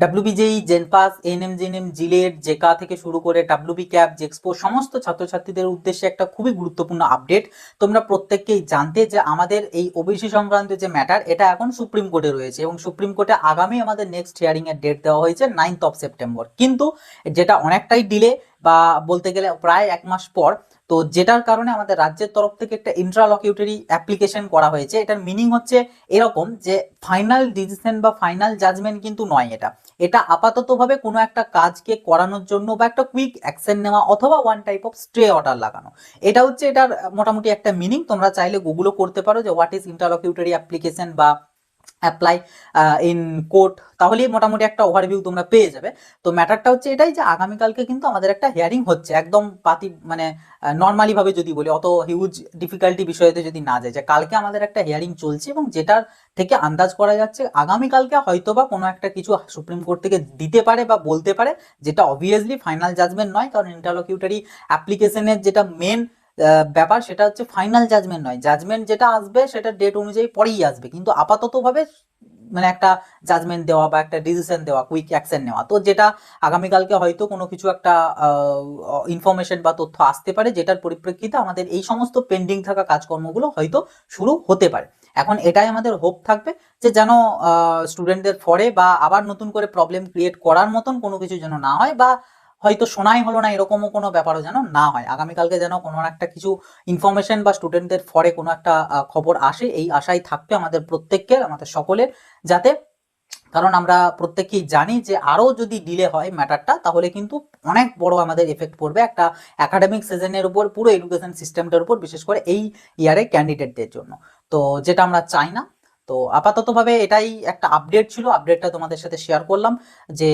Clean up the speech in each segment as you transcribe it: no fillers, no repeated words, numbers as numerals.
WBJEE, জেনপাস, ANM, GNM, JELET, জেকা থেকে শুরু করে ডাব্লিউবি ক্যাপ, জেক্সপো সমস্ত ছাত্রছাত্রীদের উদ্দেশ্যে একটা খুবই গুরুত্বপূর্ণ আপডেট। তোমরা প্রত্যেককেই জানতে যে আমাদের এই ওবিসি সংক্রান্ত যে ম্যাটার, এটা এখন সুপ্রিম কোর্টে রয়েছে এবং সুপ্রিম কোর্টে আগামী আমাদের নেক্সট হিয়ারিং এর ডেট দেওয়া হয়েছে 9th সেপ্টেম্বর। কিন্তু যেটা অনেকটাই ডিলে, বা বলতে গেলে প্রায় 1 মাস পর। তো যেটার কারণে আমাদের রাজ্যের তরফ থেকে একটা ইন্ট্রালকিউটরি অ্যাপ্লিকেশন করা হয়েছে। এটার মিনিং হচ্ছে এরকম যে ফাইনাল ডিসিশন বা ফাইনাল জাজমেন্ট কিন্তু নয় এটা। এটা আপাততভাবে কোনো একটা কাজকে করানোর জন্য বা একটা কুইক অ্যাকশন নেওয়া অথবা one type of stay order লাগানো, এটা হচ্ছে এটার মোটামুটি একটা মিনিং। তোমরা চাইলে গুগলও করতে পারো যে হোয়াট ইজ ইন্টারলকিউটরি অ্যাপ্লিকেশন বা অ্যাপ্লাই ইন কোর্ট, তাহলেই মোটামুটি একটা ওভারভিউ তোমরা পেয়ে যাবে। তো ম্যাটারটা হচ্ছে এটাই যে আগামীকালকে কিন্তু আমাদের একটা হিয়ারিং হচ্ছে, একদম পাতি মানে নর্মালি ভাবে যদি বলি, অত হিউজ ডিফিকাল্টি বিষয়তে যদি না যায়, যে কালকে আমাদের একটা হিয়ারিং চলছে এবং যেটার থেকে আন্দাজ করা যাচ্ছে আগামীকালকে হয়তোবা কোনো একটা কিছু সুপ্রিম কোর্ট থেকে দিতে পারে বা বলতে পারে, যেটা অবভিয়াসলি ফাইনাল জাজমেন্ট নয়, কারণ ইন্টারলকিউটরি অ্যাপ্লিকেশনের যেটা মেন ব্যাপার সেটা হচ্ছে ফাইনাল জাজমেন্ট নয়। জাজমেন্ট যেটা আসবে সেটা ডেট অনুযায়ী পরেই আসবে, কিন্তু আপাতত ভাবে মানে একটা জাজমেন্ট দেওয়া বা একটা ডিসিশন দেওয়া, কুইক অ্যাকশন নেওয়া, তো যেটা আগামীকালকে হয়তো কোনো কিছু একটা ইনফরমেশন বা তথ্য আসতে পারে, যেটার পরিপ্রেক্ষিতে আমাদের এই সমস্ত পেন্ডিং থাকা কাজকর্মগুলো হয়তো শুরু হতে পারে। এখন এটাই আমাদের হোপ থাকবে যে যেন স্টুডেন্টদের ফরে বা আবার নতুন করে প্রবলেম ক্রিয়েট করার মতন কোনো কিছু যেন না হয়, বা হয়তো শোনাই হলো না এরকমও কোনো ব্যাপারও যেন না হয়। আগামীকালকে যেন কোনো একটা কিছু ইনফরমেশন বা স্টুডেন্টদের ফরে কোনো একটা খবর আসে, এই আশাই থাকবে আমাদের প্রত্যেককে, আমাদের সকলের, যাতে, কারণ আমরা প্রত্যেকেই জানি যে আরো যদি ডিলে হয় ম্যাটারটা, তাহলে কিন্তু অনেক বড় আমাদের এফেক্ট পড়বে একটা একাডেমিক সিজনের উপর, পুরো এডুকেশন সিস্টেমটার উপর, বিশেষ করে এই ইয়ারে ক্যান্ডিডেটদের জন্য। তো যেটা আমরা চাই না। তো আপাততভাবে এটাই একটা আপডেট ছিল, আপডেটটা তোমাদের সাথে শেয়ার করলাম। যে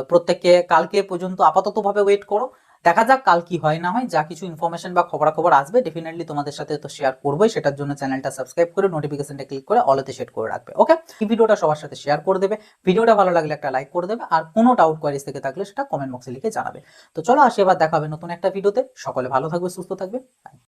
প্রত্যেককে কালকে পর্যন্ত আপাততভাবে ওয়েট করো, দেখা যাক কাল কি হয় না হয়। যা কিছু ইনফরমেশন বা খবরাখবর আসবে ডেফিনেটলি তোমাদের সাথে তো শেয়ার করবোই, সেটার জন্য চ্যানেলটা সাবস্ক্রাইব করে নোটিফিকেশনটা ক্লিক করে অলতে সেট করে রাখবে। ওকে, এই ভিডিওটা সবার সাথে শেয়ার করে দেবে, ভিডিওটা ভালো লাগলে একটা লাইক করে দেবে, আর কোনো ডাউট কোয়ারিজ থেকে থাকলে সেটা কমেন্ট বক্সে লিখে জানাবে। তো চলো আসি, এবার দেখা হবে নতুন একটা ভিডিওতে। সকলে ভালো থাকবে, সুস্থ থাকবে।